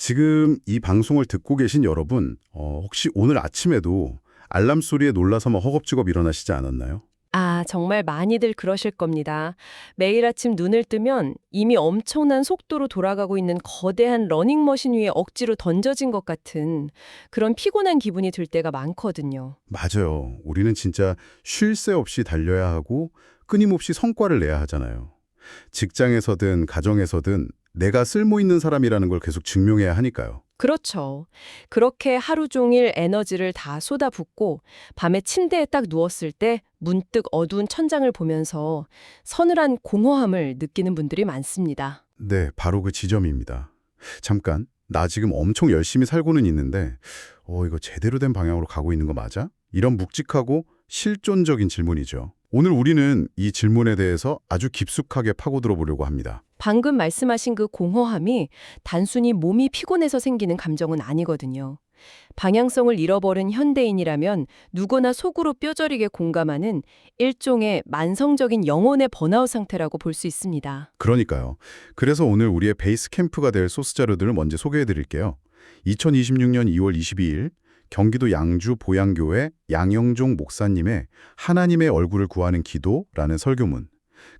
지금 이 방송을 듣고 계신 여러분, 혹시 오늘 아침에도 알람 소리에 놀라서 막 허겁지겁 일어나시지 않았나요? 아, 정말 많이들 그러실 겁니다. 매일 아침 눈을 뜨면 이미 엄청난 속도로 돌아가고 있는 거대한 러닝머신 위에 억지로 던져진 것 같은 그런 피곤한 기분이 들 때가 많거든요. 맞아요. 우리는 진짜 쉴 새 없이 달려야 하고 끊임없이 성과를 내야 하잖아요. 직장에서든 가정에서든 내가 쓸모 있는 사람이라는 걸 계속 증명해야 하니까요. 그렇죠. 그렇게 하루 종일 에너지를 다 쏟아붓고 밤에 침대에 딱 누웠을 때 문득 어두운 천장을 보면서 서늘한 공허함을 느끼는 분들이 많습니다. 네, 바로 그 지점입니다. 잠깐, 나 지금 엄청 열심히 살고는 있는데, 이거 제대로 된 방향으로 가고 있는 거 맞아? 이런 묵직하고 실존적인 질문이죠. 오늘 우리는 이 질문에 대해서 아주 깊숙하게 파고들어 보려고 합니다. 방금 말씀하신 그 공허함이 단순히 몸이 피곤해서 생기는 감정은 아니거든요. 방향성을 잃어버린 현대인이라면 누구나 속으로 뼈저리게 공감하는 일종의 만성적인 영혼의 번아웃 상태라고 볼 수 있습니다. 그러니까요. 그래서 오늘 우리의 베이스 캠프가 될 소스 자료들을 먼저 소개해 드릴게요. 2026년 2월 22일 경기도 양주 보양교회 양영종 목사님의 하나님의 얼굴을 구하는 기도라는 설교문,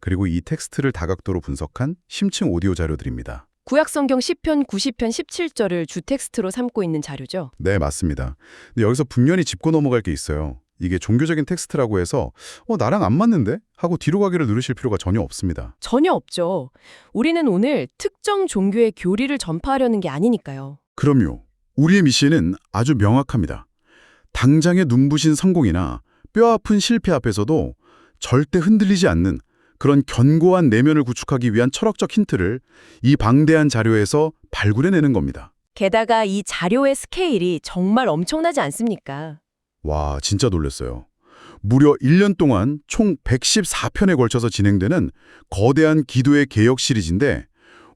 그리고 이 텍스트를 다각도로 분석한 심층 오디오 자료들입니다. 구약성경 시편 90편 17절을 주 텍스트로 삼고 있는 자료죠. 네, 맞습니다. 근데 여기서 분명히 짚고 넘어갈 게 있어요. 이게 종교적인 텍스트라고 해서 나랑 안 맞는데? 하고 뒤로 가기를 누르실 필요가 전혀 없습니다. 전혀 없죠. 우리는 오늘 특정 종교의 교리를 전파하려는 게 아니니까요. 그럼요. 우리의 미션은 아주 명확합니다. 당장의 눈부신 성공이나 뼈아픈 실패 앞에서도 절대 흔들리지 않는 그런 견고한 내면을 구축하기 위한 철학적 힌트를 이 방대한 자료에서 발굴해내는 겁니다. 게다가 이 자료의 스케일이 정말 엄청나지 않습니까? 와, 진짜 놀랐어요. 무려 1년 동안 총 114편에 걸쳐서 진행되는 거대한 기도의 개혁 시리즈인데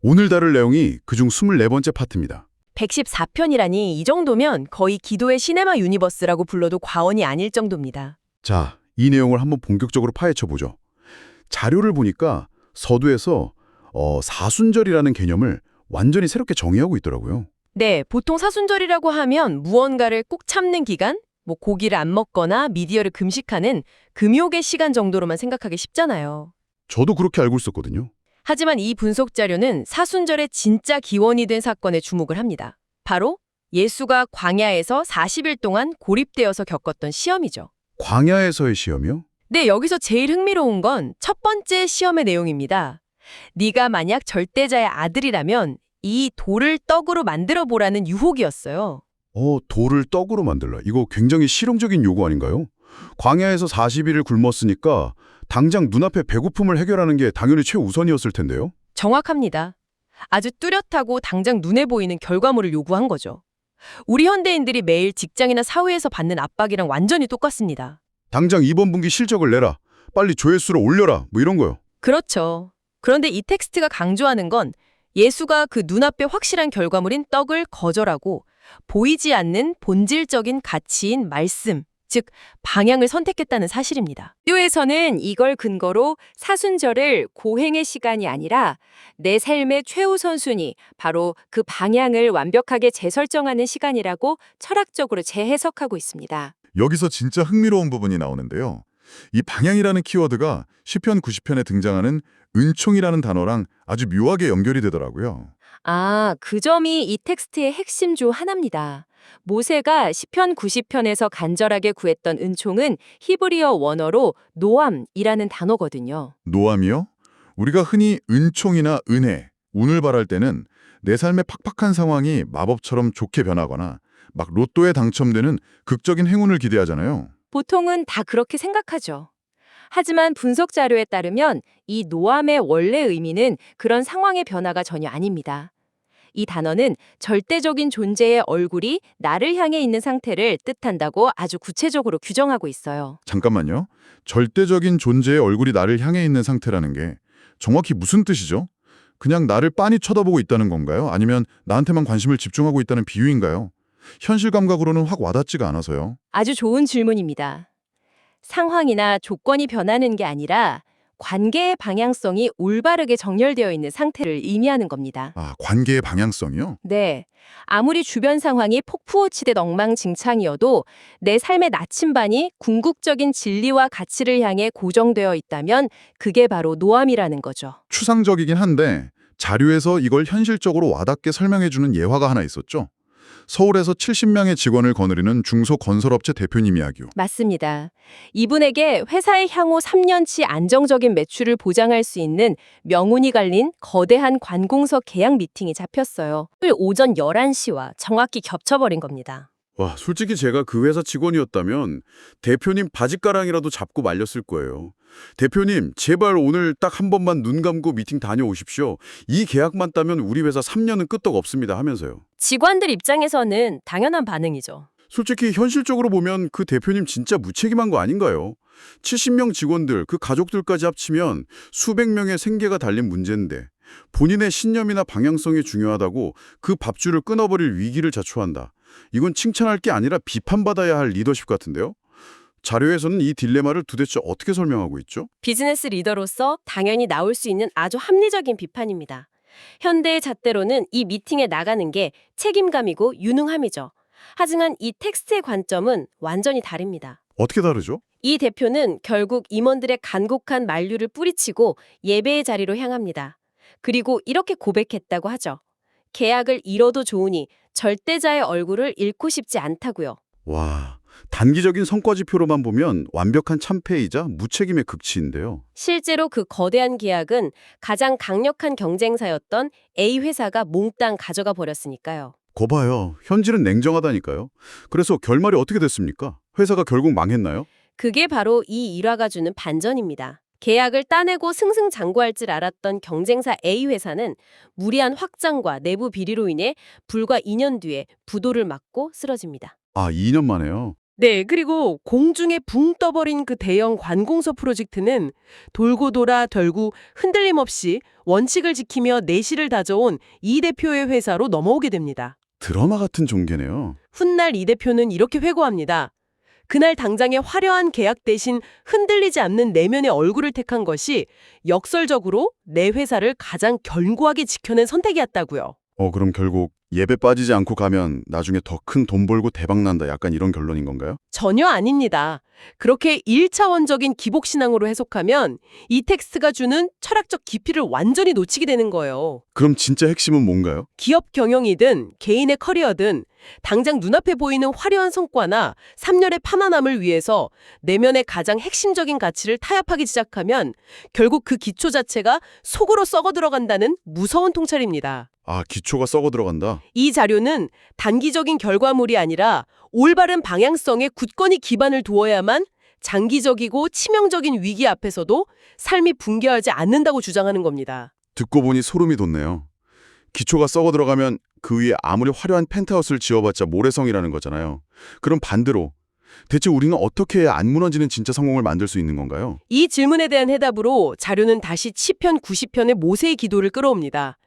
오늘 다룰 내용이 그중 24번째 파트입니다. 114편이라니 이 정도면 거의 기도의 시네마 유니버스라고 불러도 과언이 아닐 정도입니다. 자, 이 내용을 한번 본격적으로 파헤쳐보죠. 자료를 보니까 서두에서 사순절이라는 개념을 완전히 새롭게 정의하고 있더라고요. 네, 보통 사순절이라고 하면 무언가를 꼭 참는 기간, 고기를 안 먹거나 미디어를 금식하는 금욕의 시간 정도로만 생각하기 쉽잖아요. 저도 그렇게 알고 있었거든요. 하지만 이 분석 자료는 사순절의 진짜 기원이 된 사건에 주목을 합니다. 바로 예수가 광야에서 40일 동안 고립되어서 겪었던 시험이죠. 광야에서의 시험이요? 네, 여기서 제일 흥미로운 건 첫 번째 시험의 내용입니다. 네가 만약 절대자의 아들이라면 이 돌을 떡으로 만들어 보라는 유혹이었어요. 돌을 떡으로 만들라. 이거 굉장히 실용적인 요구 아닌가요? 광야에서 40일을 굶었으니까 당장 눈앞의 배고픔을 해결하는 게 당연히 최우선이었을 텐데요. 정확합니다. 아주 뚜렷하고 당장 눈에 보이는 결과물을 요구한 거죠. 우리 현대인들이 매일 직장이나 사회에서 받는 압박이랑 완전히 똑같습니다. 당장 이번 분기 실적을 내라. 빨리 조회수를 올려라. 뭐 이런 거요. 그렇죠. 그런데 이 텍스트가 강조하는 건 예수가 그 눈앞에 확실한 결과물인 떡을 거절하고 보이지 않는 본질적인 가치인 말씀, 즉 방향을 선택했다는 사실입니다. 기도에서는 이걸 근거로 사순절을 고행의 시간이 아니라 내 삶의 최우선 순위, 바로 그 방향을 완벽하게 재설정하는 시간이라고 철학적으로 재해석하고 있습니다. 여기서 진짜 흥미로운 부분이 나오는데요. 이 방향이라는 키워드가 시편 90편에 등장하는 은총이라는 단어랑 아주 묘하게 연결이 되더라고요. 아, 그 점이 이 텍스트의 핵심 중 하나입니다. 모세가 시편 90편에서 간절하게 구했던 은총은 히브리어 원어로 노암이라는 단어거든요. 노암이요? 우리가 흔히 은총이나 은혜, 운을 바랄 때는 내 삶의 팍팍한 상황이 마법처럼 좋게 변하거나 막 로또에 당첨되는 극적인 행운을 기대하잖아요. 보통은 다 그렇게 생각하죠. 하지만 분석 자료에 따르면 이 노암의 원래 의미는 그런 상황의 변화가 전혀 아닙니다. 이 단어는 절대적인 존재의 얼굴이 나를 향해 있는 상태를 뜻한다고 아주 구체적으로 규정하고 있어요. 잠깐만요. 절대적인 존재의 얼굴이 나를 향해 있는 상태라는 게 정확히 무슨 뜻이죠? 그냥 나를 빤히 쳐다보고 있다는 건가요? 아니면 나한테만 관심을 집중하고 있다는 비유인가요? 현실 감각으로는 확 와닿지가 않아서요. 아주 좋은 질문입니다. 상황이나 조건이 변하는 게 아니라 관계의 방향성이 올바르게 정렬되어 있는 상태를 의미하는 겁니다. 아, 관계의 방향성이요? 네. 아무리 주변 상황이 폭풍우치듯 엉망진창이어도 내 삶의 나침반이 궁극적인 진리와 가치를 향해 고정되어 있다면 그게 바로 노암이라는 거죠. 추상적이긴 한데 자료에서 이걸 현실적으로 와닿게 설명해주는 예화가 하나 있었죠. 서울에서 70명의 직원을 거느리는 중소건설업체 대표님 이야기요. 맞습니다. 이분에게 회사의 향후 3년치 안정적인 매출을 보장할 수 있는 명운이 갈린 거대한 관공서 계약 미팅이 잡혔어요. 오전 11시와 정확히 겹쳐버린 겁니다. 와, 솔직히 제가 그 회사 직원이었다면 대표님 바짓가랑이라도 잡고 말렸을 거예요. 대표님, 제발 오늘 딱 한 번만 눈 감고 미팅 다녀오십시오. 이 계약만 따면 우리 회사 3년은 끄떡 없습니다 하면서요. 직원들 입장에서는 당연한 반응이죠. 솔직히 현실적으로 보면 그 대표님 진짜 무책임한 거 아닌가요? 70명 직원들, 그 가족들까지 합치면 수백 명의 생계가 달린 문제인데 본인의 신념이나 방향성이 중요하다고 그 밥줄을 끊어버릴 위기를 자초한다. 이건 칭찬할 게 아니라 비판받아야 할 리더십 같은데요? 자료에서는 이 딜레마를 도대체 어떻게 설명하고 있죠? 비즈니스 리더로서 당연히 나올 수 있는 아주 합리적인 비판입니다. 현대의 잣대로는 이 미팅에 나가는 게 책임감이고 유능함이죠. 하지만 이 텍스트의 관점은 완전히 다릅니다. 어떻게 다르죠? 이 대표는 결국 임원들의 간곡한 만류를 뿌리치고 예배의 자리로 향합니다. 그리고 이렇게 고백했다고 하죠. 계약을 잃어도 좋으니 절대자의 얼굴을 잃고 싶지 않다고요. 와, 단기적인 성과지표로만 보면 완벽한 참패이자 무책임의 극치인데요. 실제로 그 거대한 계약은 가장 강력한 경쟁사였던 A 회사가 몽땅 가져가 버렸으니까요. 거 봐요. 현실은 냉정하다니까요. 그래서 결말이 어떻게 됐습니까? 회사가 결국 망했나요? 그게 바로 이 일화가 주는 반전입니다. 계약을 따내고 승승장구할 줄 알았던 경쟁사 A 회사는 무리한 확장과 내부 비리로 인해 불과 2년 뒤에 부도를 맞고 쓰러집니다. 아, 2년 만에요. 네, 그리고 공중에 붕 떠버린 그 대형 관공서 프로젝트는 돌고 돌아 결국 흔들림 없이 원칙을 지키며 내실을 다져온 이 대표의 회사로 넘어오게 됩니다. 드라마 같은 종계네요. 훗날 이 대표는 이렇게 회고합니다. 그날 당장의 화려한 계약 대신 흔들리지 않는 내면의 얼굴을 택한 것이 역설적으로 내 회사를 가장 견고하게 지켜낸 선택이었다고요. 그럼 결국 예배 빠지지 않고 가면 나중에 더 큰 돈 벌고 대박 난다. 약간 이런 결론인 건가요? 전혀 아닙니다. 그렇게 1차원적인 기복신앙으로 해석하면 이 텍스트가 주는 철학적 깊이를 완전히 놓치게 되는 거예요. 그럼 진짜 핵심은 뭔가요? 기업 경영이든 개인의 커리어든 당장 눈앞에 보이는 화려한 성과나 3년의 편안함을 위해서 내면의 가장 핵심적인 가치를 타협하기 시작하면 결국 그 기초 자체가 속으로 썩어 들어간다는 무서운 통찰입니다. 아, 기초가 썩어 들어간다. 이 자료는 단기적인 결과물이 아니라 올바른 방향성에 굳건히 기반을 두어야만 장기적이고 치명적인 위기 앞에서도 삶이 붕괴하지 않는다고 주장하는 겁니다. 듣고 보니 소름이 돋네요. 기초가 썩어 들어가면 그 위에 아무리 화려한 펜트하우스를 지어봤자 모래성이라는 거잖아요. 그럼 반대로 대체 우리는 어떻게 해야 안 무너지는 진짜 성공을 만들 수 있는 건가요? 이 질문에 대한 해답으로 자료는 다시 시편 90편의 모세의 기도를 끌어옵니다.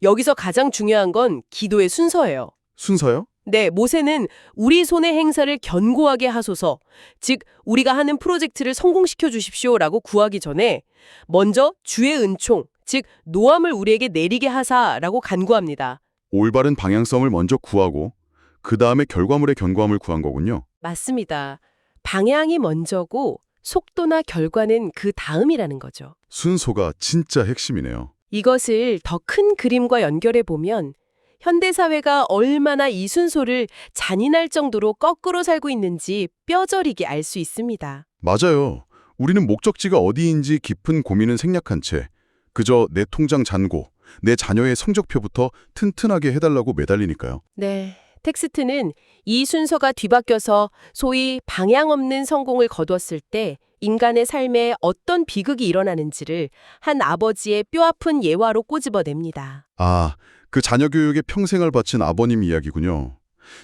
여기서 가장 중요한 건 기도의 순서예요. 순서요? 네, 모세는 우리 손의 행사를 견고하게 하소서, 즉 우리가 하는 프로젝트를 성공시켜 주십시오라고 구하기 전에 먼저 주의 은총, 즉 노함을 우리에게 내리게 하사라고 간구합니다. 올바른 방향성을 먼저 구하고 그 다음에 결과물의 견고함을 구한 거군요. 맞습니다. 방향이 먼저고 속도나 결과는 그 다음이라는 거죠. 순서가 진짜 핵심이네요. 이것을 더 큰 그림과 연결해 보면 현대사회가 얼마나 이 순서를 잔인할 정도로 거꾸로 살고 있는지 뼈저리게 알 수 있습니다. 맞아요. 우리는 목적지가 어디인지 깊은 고민은 생략한 채 그저 내 통장 잔고, 내 자녀의 성적표부터 튼튼하게 해달라고 매달리니까요. 네, 텍스트는 이 순서가 뒤바뀌어서 소위 방향 없는 성공을 거두었을 때 인간의 삶에 어떤 비극이 일어나는지를 한 아버지의 뼈아픈 예화로 꼬집어냅니다. 아, 그 자녀 교육에 평생을 바친 아버님 이야기군요.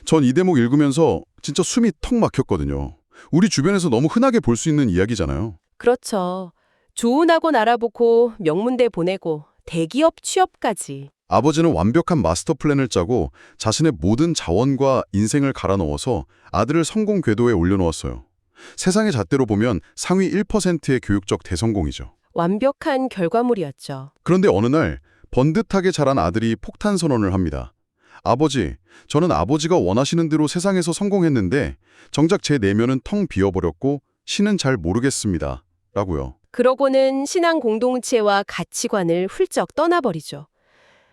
전 이 대목 읽으면서 진짜 숨이 턱 막혔거든요. 우리 주변에서 너무 흔하게 볼 수 있는 이야기잖아요. 그렇죠. 좋은 학원 알아보고 명문대 보내고 대기업 취업까지. 아버지는 완벽한 마스터 플랜을 짜고 자신의 모든 자원과 인생을 갈아 넣어서 아들을 성공 궤도에 올려놓았어요. 세상의 잣대로 보면 상위 1%의 교육적 대성공이죠. 완벽한 결과물이었죠. 그런데 어느 날 번듯하게 자란 아들이 폭탄 선언을 합니다. 아버지, 저는 아버지가 원하시는 대로 세상에서 성공했는데 정작 제 내면은 텅 비어버렸고 신은 잘 모르겠습니다. 라고요. 그러고는 신앙 공동체와 가치관을 훌쩍 떠나버리죠.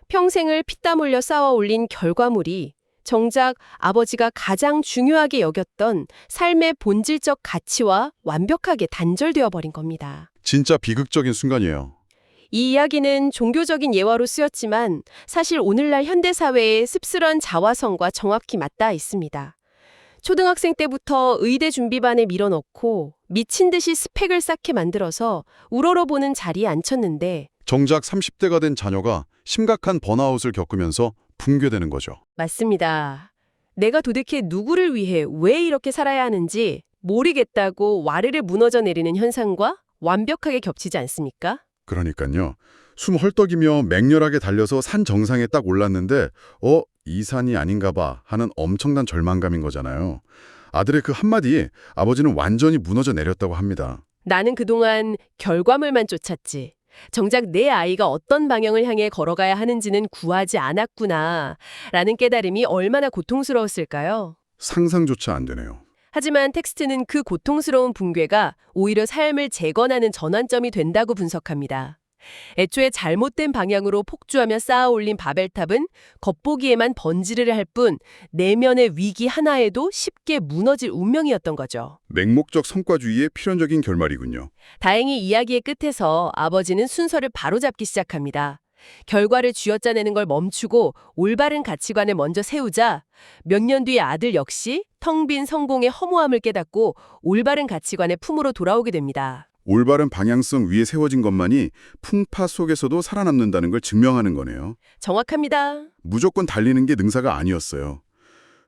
평생을 피땀 흘려 쌓아 올린 결과물이 정작 아버지가 가장 중요하게 여겼던 삶의 본질적 가치와 완벽하게 단절되어 버린 겁니다. 진짜 비극적인 순간이에요. 이 이야기는 종교적인 예화로 쓰였지만 사실 오늘날 현대사회의 씁쓸한 자화성과 정확히 맞닿아 있습니다. 초등학생 때부터 의대 준비반에 밀어넣고 미친 듯이 스펙을 쌓게 만들어서 우러러보는 자리에 앉혔는데 정작 30대가 된 자녀가 심각한 번아웃을 겪으면서 붕괴되는 거죠. 맞습니다. 내가 도대체 누구를 위해 왜 이렇게 살아야 하는지 모르겠다고 와르르 무너져 내리는 현상과 완벽하게 겹치지 않습니까? 그러니까요. 숨 헐떡이며 맹렬하게 달려서 산 정상에 딱 올랐는데 이 산이 아닌가 봐 하는 엄청난 절망감인 거잖아요. 아들의 그 한마디에 아버지는 완전히 무너져 내렸다고 합니다. 나는 그동안 결과물만 쫓았지. 정작 내 아이가 어떤 방향을 향해 걸어가야 하는지는 구하지 않았구나 라는 깨달음이 얼마나 고통스러웠을까요? 상상조차 안 되네요. 하지만 텍스트는 그 고통스러운 붕괴가 오히려 삶을 재건하는 전환점이 된다고 분석합니다. 애초에 잘못된 방향으로 폭주하며 쌓아 올린 바벨탑은 겉보기에만 번지르르 할 뿐 내면의 위기 하나에도 쉽게 무너질 운명이었던 거죠. 맹목적 성과주의의 필연적인 결말이군요. 다행히 이야기의 끝에서 아버지는 순서를 바로잡기 시작합니다. 결과를 쥐어짜내는 걸 멈추고 올바른 가치관을 먼저 세우자 몇 년 뒤에 아들 역시 텅 빈 성공의 허무함을 깨닫고 올바른 가치관의 품으로 돌아오게 됩니다. 올바른 방향성 위에 세워진 것만이 풍파 속에서도 살아남는다는 걸 증명하는 거네요. 정확합니다. 무조건 달리는 게 능사가 아니었어요.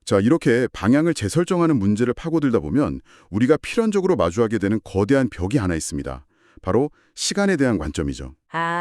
자, 이렇게 방향을 재설정하는 문제를 파고들다 보면 우리가 필연적으로 마주하게 되는 거대한 벽이 하나 있습니다. 바로 시간에 대한 관점이죠.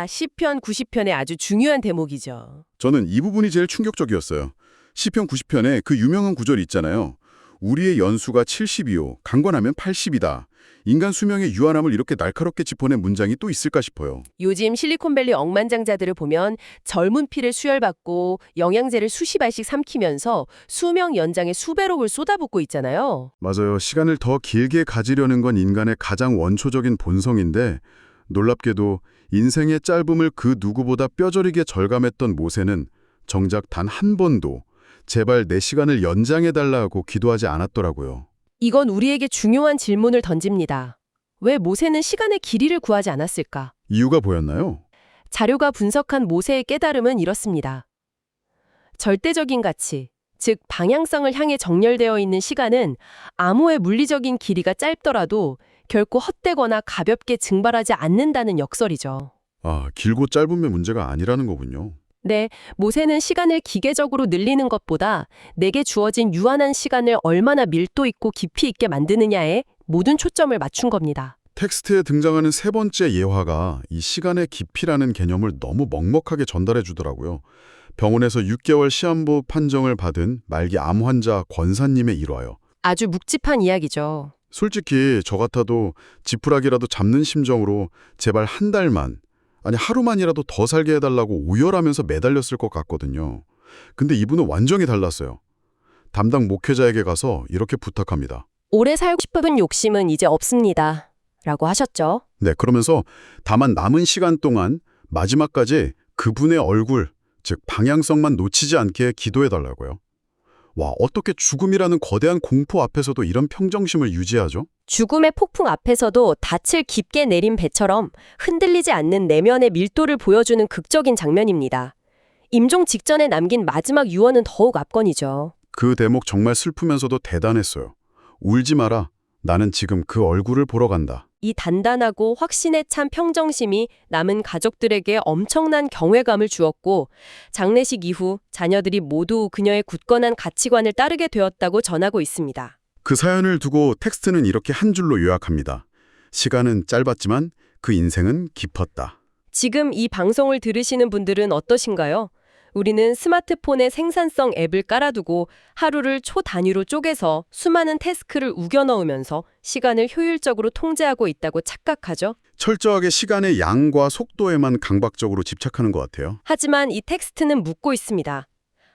시편 90편의 아주 중요한 대목이죠. 저는 이 부분이 제일 충격적이었어요. 시편 90편에 그 유명한 구절이 있잖아요. 우리의 연수가 70이요. 강건하면 80이다. 인간 수명의 유한함을 이렇게 날카롭게 짚어낸 문장이 또 있을까 싶어요. 요즘 실리콘밸리 억만장자들을 보면 젊은 피를 수혈받고 영양제를 수십 알씩 삼키면서 수명 연장에 수배록을 쏟아붓고 있잖아요. 맞아요. 시간을 더 길게 가지려는 건 인간의 가장 원초적인 본성인데 놀랍게도 인생의 짧음을 그 누구보다 뼈저리게 절감했던 모세는 정작 단 한 번도 제발 내 시간을 연장해달라고 기도하지 않았더라고요. 이건 우리에게 중요한 질문을 던집니다. 왜 모세는 시간의 길이를 구하지 않았을까? 이유가 보였나요? 자료가 분석한 모세의 깨달음은 이렇습니다. 절대적인 가치, 즉 방향성을 향해 정렬되어 있는 시간은 아무의 물리적인 길이가 짧더라도 결코 헛되거나 가볍게 증발하지 않는다는 역설이죠. 길고 짧으면 문제가 아니라는 거군요. 네, 모세는 시간을 기계적으로 늘리는 것보다 내게 주어진 유한한 시간을 얼마나 밀도 있고 깊이 있게 만드느냐에 모든 초점을 맞춘 겁니다. 텍스트에 등장하는 세 번째 예화가 이 시간의 깊이라는 개념을 너무 먹먹하게 전달해 주더라고요. 병원에서 6개월 시한부 판정을 받은 말기 암 환자 권사님의 일화요. 아주 묵직한 이야기죠. 솔직히 저 같아도 지푸라기라도 잡는 심정으로 제발 한 달만, 아니 하루만이라도 더 살게 해달라고 오열하면서 매달렸을 것 같거든요. 근데 이분은 완전히 달랐어요. 담당 목회자에게 가서 이렇게 부탁합니다. 오래 살고 싶은 욕심은 이제 없습니다. 라고 하셨죠. 네, 그러면서 다만 남은 시간 동안 마지막까지 그분의 얼굴, 즉 방향성만 놓치지 않게 기도해달라고요. 와, 어떻게 죽음이라는 거대한 공포 앞에서도 이런 평정심을 유지하죠? 죽음의 폭풍 앞에서도 닻을 깊게 내린 배처럼 흔들리지 않는 내면의 밀도를 보여주는 극적인 장면입니다. 임종 직전에 남긴 마지막 유언은 더욱 압권이죠. 그 대목 정말 슬프면서도 대단했어요. 울지 마라. 나는 지금 그 얼굴을 보러 간다. 이 단단하고 확신에 찬 평정심이 남은 가족들에게 엄청난 경외감을 주었고 장례식 이후 자녀들이 모두 그녀의 굳건한 가치관을 따르게 되었다고 전하고 있습니다. 그 사연을 두고 텍스트는 이렇게 한 줄로 요약합니다. 시간은 짧았지만 그 인생은 깊었다. 지금 이 방송을 들으시는 분들은 어떠신가요? 우리는 스마트폰에 생산성 앱을 깔아두고 하루를 초 단위로 쪼개서 수많은 태스크를 우겨 넣으면서 시간을 효율적으로 통제하고 있다고 착각하죠. 철저하게 시간의 양과 속도에만 강박적으로 집착하는 것 같아요. 하지만 이 텍스트는 묻고 있습니다.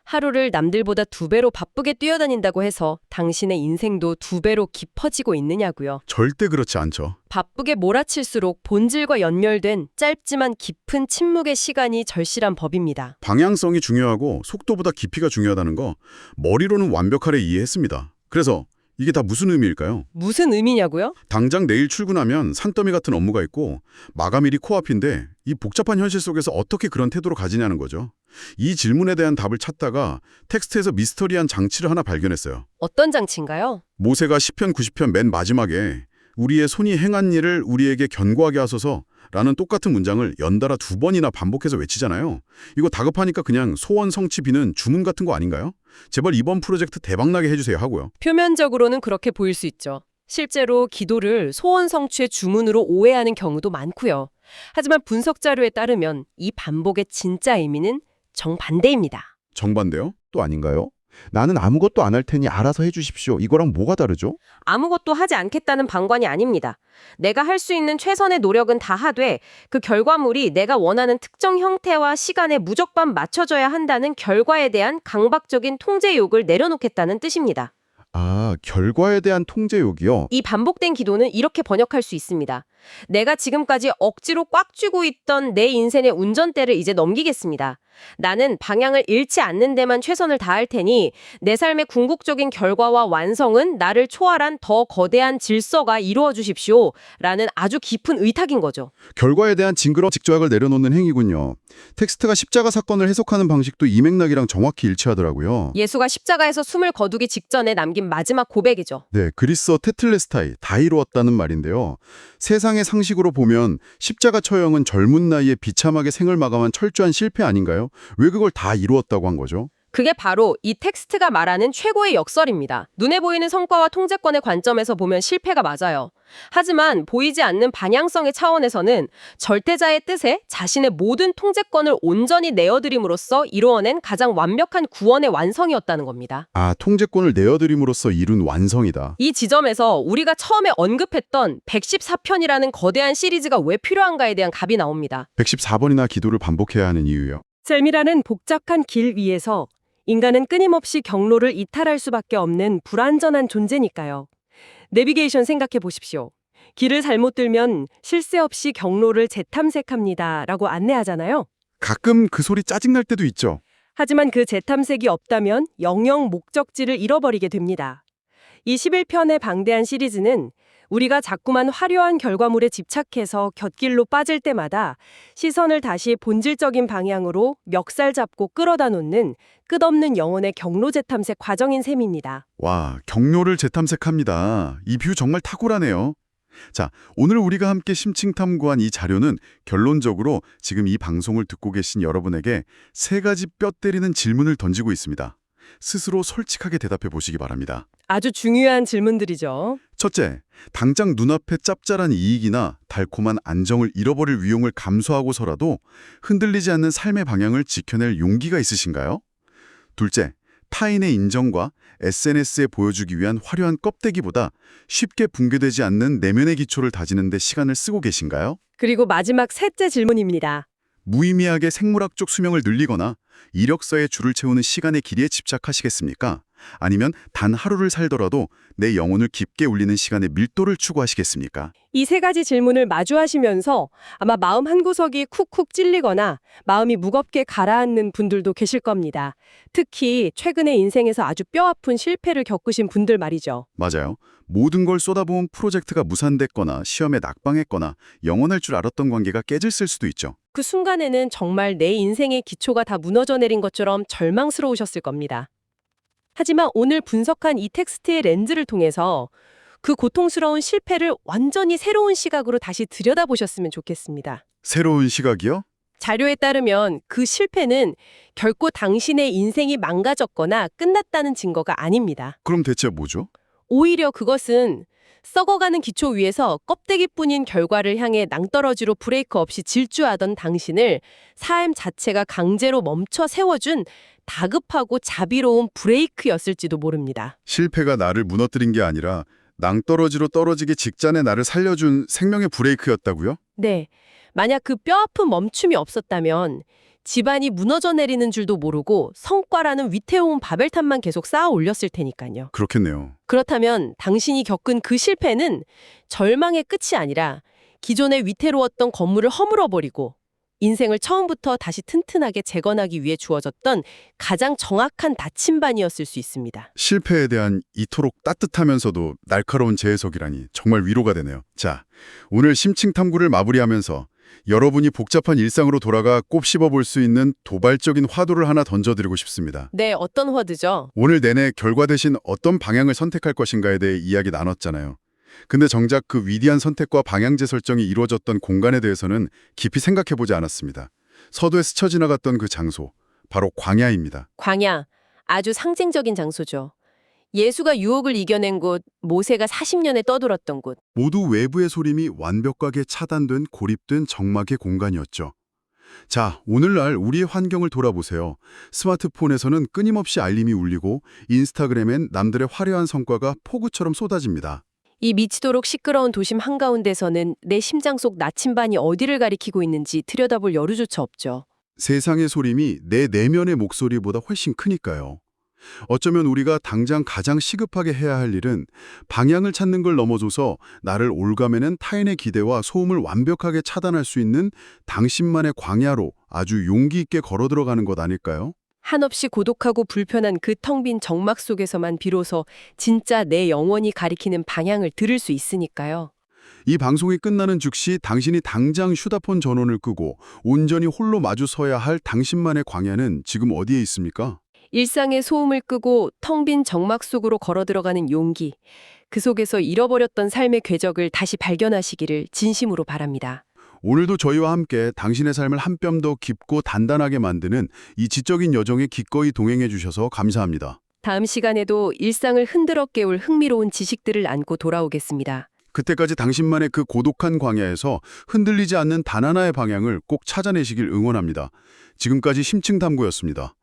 하루를 남들보다 2배로 바쁘게 뛰어다닌다고 해서 당신의 인생도 2배로 깊어지고 있느냐고요. 절대 그렇지 않죠. 바쁘게 몰아칠수록 본질과 연결된 짧지만 깊은 침묵의 시간이 절실한 법입니다. 방향성이 중요하고 속도보다 깊이가 중요하다는 거 머리로는 완벽하게 이해했습니다. 그래서 이게 다 무슨 의미일까요? 무슨 의미냐고요? 당장 내일 출근하면 산더미 같은 업무가 있고 마감일이 코앞인데 이 복잡한 현실 속에서 어떻게 그런 태도로 가지냐는 거죠. 이 질문에 대한 답을 찾다가 텍스트에서 미스터리한 장치를 하나 발견했어요. 어떤 장치인가요? 모세가 시편 90편 맨 마지막에 우리의 손이 행한 일을 우리에게 견고하게 하소서 라는 똑같은 문장을 연달아 2번이나 반복해서 외치잖아요. 이거 다급하니까 그냥 소원 성취 비는 주문 같은 거 아닌가요? 제발 이번 프로젝트 대박나게 해주세요 하고요. 표면적으로는 그렇게 보일 수 있죠. 실제로 기도를 소원 성취의 주문으로 오해하는 경우도 많고요. 하지만 분석 자료에 따르면 이 반복의 진짜 의미는 정반대입니다. 정반대요? 또 아닌가요? 나는 아무것도 안 할 테니 알아서 해주십시오. 이거랑 뭐가 다르죠? 아무것도 하지 않겠다는 방관이 아닙니다. 내가 할 수 있는 최선의 노력은 다 하되 그 결과물이 내가 원하는 특정 형태와 시간에 무조건 맞춰져야 한다는 결과에 대한 강박적인 통제욕을 내려놓겠다는 뜻입니다. 아, 결과에 대한 통제욕이요? 이 반복된 기도는 이렇게 번역할 수 있습니다. 내가 지금까지 억지로 꽉 쥐고 있던 내 인생의 운전대를 이제 넘기겠습니다. 나는 방향을 잃지 않는 데만 최선을 다할 테니 내 삶의 궁극적인 결과와 완성은 나를 초월한 더 거대한 질서가 이루어 주십시오. 라는 아주 깊은 의탁인 거죠. 결과에 대한 징그러운 직조약을 내려놓는 행위군요. 텍스트가 십자가 사건을 해석하는 방식도 이 맥락이랑 정확히 일치하더라고요. 예수가 십자가에서 숨을 거두기 직전에 남긴 마지막 고백이죠. 네, 그리스어 테틀레스타이, 다 이루었다는 말인데요. 세상의 상식으로 보면 십자가 처형은 젊은 나이에 비참하게 생을 마감한 철저한 실패 아닌가요? 왜 그걸 다 이루었다고 한 거죠? 그게 바로 이 텍스트가 말하는 최고의 역설입니다. 눈에 보이는 성과와 통제권의 관점에서 보면 실패가 맞아요. 하지만 보이지 않는 방향성의 차원에서는 절대자의 뜻에 자신의 모든 통제권을 온전히 내어드림으로써 이루어낸 가장 완벽한 구원의 완성이었다는 겁니다. 아, 통제권을 내어드림으로써 이룬 완성이다. 이 지점에서 우리가 처음에 언급했던 114편이라는 거대한 시리즈가 왜 필요한가에 대한 답이 나옵니다. 114번이나 기도를 반복해야 하는 이유요. 삶이라는 복잡한 길 위에서 인간은 끊임없이 경로를 이탈할 수밖에 없는 불완전한 존재니까요. 내비게이션 생각해 보십시오. 길을 잘못 들면 쉴 새 없이 경로를 재탐색합니다 라고 안내하잖아요. 가끔 그 소리 짜증날 때도 있죠. 하지만 그 재탐색이 없다면 영영 목적지를 잃어버리게 됩니다. 이 11편의 방대한 시리즈는 우리가 자꾸만 화려한 결과물에 집착해서 곁길로 빠질 때마다 시선을 다시 본질적인 방향으로 멱살 잡고 끌어다 놓는 끝없는 영혼의 경로 재탐색 과정인 셈입니다. 와, 경로를 재탐색합니다. 이 뷰 정말 탁월하네요. 자, 오늘 우리가 함께 심층 탐구한 이 자료는 결론적으로 지금 이 방송을 듣고 계신 여러분에게 3가지 뼈 때리는 질문을 던지고 있습니다. 스스로 솔직하게 대답해 보시기 바랍니다. 아주 중요한 질문들이죠. 첫째, 당장 눈앞에 짭짤한 이익이나 달콤한 안정을 잃어버릴 위험을 감수하고서라도 흔들리지 않는 삶의 방향을 지켜낼 용기가 있으신가요? 둘째, 타인의 인정과 SNS에 보여주기 위한 화려한 껍데기보다 쉽게 붕괴되지 않는 내면의 기초를 다지는 데 시간을 쓰고 계신가요? 그리고 마지막 셋째 질문입니다. 무의미하게 생물학적 수명을 늘리거나 이력서에 줄을 채우는 시간의 길이에 집착하시겠습니까? 아니면 단 하루를 살더라도 내 영혼을 깊게 울리는 시간의 밀도를 추구하시겠습니까? 이 3가지 질문을 마주하시면서 아마 마음 한구석이 쿡쿡 찔리거나 마음이 무겁게 가라앉는 분들도 계실 겁니다. 특히 최근에 인생에서 아주 뼈아픈 실패를 겪으신 분들 말이죠. 맞아요. 모든 걸 쏟아부은 프로젝트가 무산됐거나 시험에 낙방했거나 영원할 줄 알았던 관계가 깨졌을 수도 있죠. 그 순간에는 정말 내 인생의 기초가 다 무너져 내린 것처럼 절망스러우셨을 겁니다. 하지만 오늘 분석한 이 텍스트의 렌즈를 통해서 그 고통스러운 실패를 완전히 새로운 시각으로 다시 들여다보셨으면 좋겠습니다. 새로운 시각이요? 자료에 따르면 그 실패는 결코 당신의 인생이 망가졌거나 끝났다는 증거가 아닙니다. 그럼 대체 뭐죠? 오히려 그것은 썩어가는 기초 위에서 껍데기뿐인 결과를 향해 낭떠러지로 브레이크 없이 질주하던 당신을 삶 자체가 강제로 멈춰 세워준 다급하고 자비로운 브레이크였을지도 모릅니다. 실패가 나를 무너뜨린 게 아니라 낭떠러지로 떨어지기 직전에 나를 살려준 생명의 브레이크였다고요? 네. 만약 그 뼈아픈 멈춤이 없었다면 집안이 무너져 내리는 줄도 모르고 성과라는 위태로운 바벨탑만 계속 쌓아 올렸을 테니까요. 그렇겠네요. 그렇다면 당신이 겪은 그 실패는 절망의 끝이 아니라 기존에 위태로웠던 건물을 허물어버리고 인생을 처음부터 다시 튼튼하게 재건하기 위해 주어졌던 가장 정확한 나침반이었을 수 있습니다. 실패에 대한 이토록 따뜻하면서도 날카로운 재해석이라니 정말 위로가 되네요. 자, 오늘 심층 탐구를 마무리하면서 여러분이 복잡한 일상으로 돌아가 꼽씹어 볼 수 있는 도발적인 화두를 하나 던져드리고 싶습니다. 네, 어떤 화두죠? 오늘 내내 결과 대신 어떤 방향을 선택할 것인가에 대해 이야기 나눴잖아요. 근데 정작 그 위대한 선택과 방향제 설정이 이루어졌던 공간에 대해서는 깊이 생각해보지 않았습니다. 서도에 스쳐 지나갔던 그 장소, 바로 광야입니다. 광야, 아주 상징적인 장소죠. 예수가 유혹을 이겨낸 곳, 모세가 40년에 떠돌았던 곳. 모두 외부의 소림이 완벽하게 차단된 고립된 정막의 공간이었죠. 자, 오늘날 우리의 환경을 돌아보세요. 스마트폰에서는 끊임없이 알림이 울리고 인스타그램엔 남들의 화려한 성과가 폭우처럼 쏟아집니다. 이 미치도록 시끄러운 도심 한가운데서는 내 심장 속 나침반이 어디를 가리키고 있는지 들여다볼 여유조차 없죠. 세상의 소림이 내 내면의 목소리보다 훨씬 크니까요. 어쩌면 우리가 당장 가장 시급하게 해야 할 일은 방향을 찾는 걸 넘어서서 나를 올가매는 타인의 기대와 소음을 완벽하게 차단할 수 있는 당신만의 광야로 아주 용기 있게 걸어 들어가는 것 아닐까요? 한없이 고독하고 불편한 그 텅 빈 정막 속에서만 비로소 진짜 내 영혼이 가리키는 방향을 들을 수 있으니까요. 이 방송이 끝나는 즉시 당신이 당장 휴대폰 전원을 끄고 온전히 홀로 마주 서야 할 당신만의 광야는 지금 어디에 있습니까? 일상의 소음을 끄고 텅 빈 정막 속으로 걸어 들어가는 용기. 그 속에서 잃어버렸던 삶의 궤적을 다시 발견하시기를 진심으로 바랍니다. 오늘도 저희와 함께 당신의 삶을 한 뼘 더 깊고 단단하게 만드는 이 지적인 여정에 기꺼이 동행해 주셔서 감사합니다. 다음 시간에도 일상을 흔들어 깨울 흥미로운 지식들을 안고 돌아오겠습니다. 그때까지 당신만의 그 고독한 광야에서 흔들리지 않는 단 하나의 방향을 꼭 찾아내시길 응원합니다. 지금까지 심층탐구였습니다.